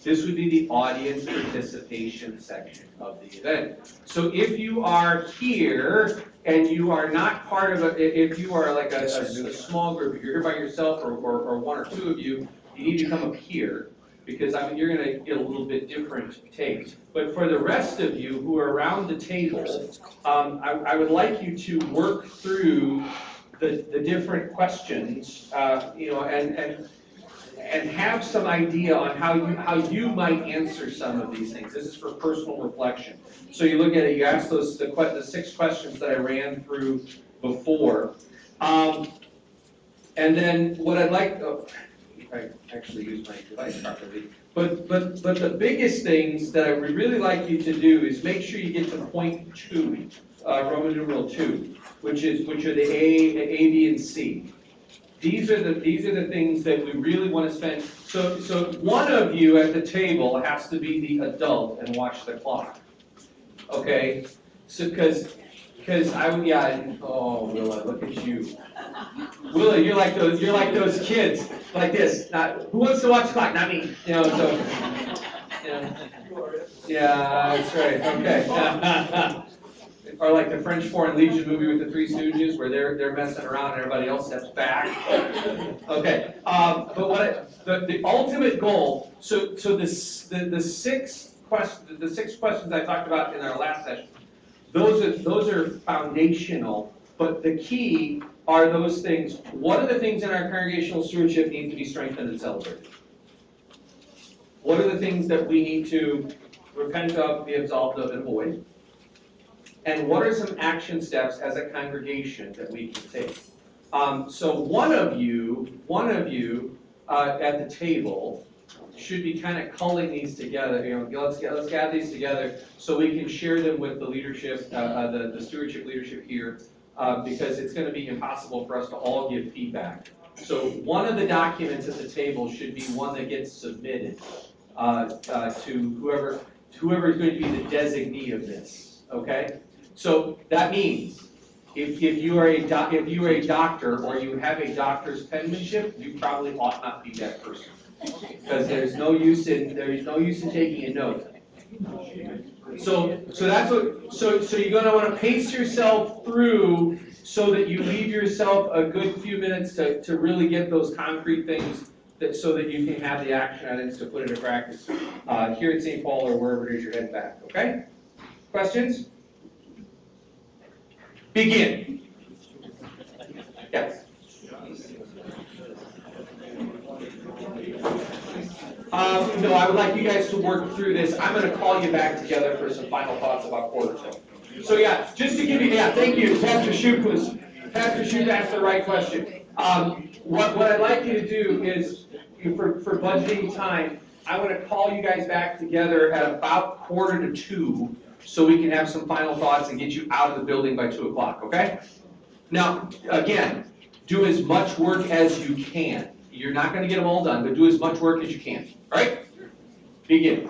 This would be the audience participation section of the event. So if you are here and you are not part of if you are like a small group, if you're here by yourself or one or two of you, you need to come up here because you're going to get a little bit different take. But for the rest of you who are around the table, I would like you to work through the different questions, and have some idea on how you might answer some of these things. This is for personal reflection. So you look at it, you ask the 6 questions that I ran through before. And then what I'd like, if I actually use my device properly, but the biggest things that I would really like you to do is make sure you get to point 2, Roman numeral 2, which are the A, B, and C. These are the things that we really want to spend. So one of you at the table has to be the adult and watch the clock. Okay? So because oh Willa, look at you. Willa, you're like those kids like this. Who wants to watch the clock? Not me. Yeah, that's right. Okay. Or like the French Foreign Legion movie with the Three Stooges, where they're messing around and everybody else steps back. Okay, but the ultimate goal. So the 6 questions I talked about in our last session, those are foundational. But the key are those things. What are the things in our congregational stewardship need to be strengthened and celebrated? What are the things that we need to repent of, be absolved of, and avoid? And what are some action steps as a congregation that we can take? So one of you at the table should be kind of culling these together. Let's gather these together so we can share them with the leadership, the stewardship leadership here, because it's going to be impossible for us to all give feedback. So one of the documents at the table should be one that gets submitted to whoever is going to be the designee of this. Okay. So that means if you are a doctor or you have a doctor's penmanship, you probably ought not be that person because there's no use in taking a note. So that's what. So you're going to want to pace yourself through so that you leave yourself a good few minutes to really get those concrete things so that you can have the action items to put into practice here at St. Paul or wherever it is you're heading back. Okay? Questions? Begin. Yes. No, I would like you guys to work through this. I'm going to call you back together for some final thoughts about quarter two. So yeah, just to give you, thank you. Pastor Shoup asked the right question. What I'd like you to do is, for budgeting time, I want to call you guys back together at about 1:45 so we can have some final thoughts and get you out of the building by 2 o'clock, okay? Now, again, do as much work as you can. You're not going to get them all done, but do as much work as you can, all right? Begin.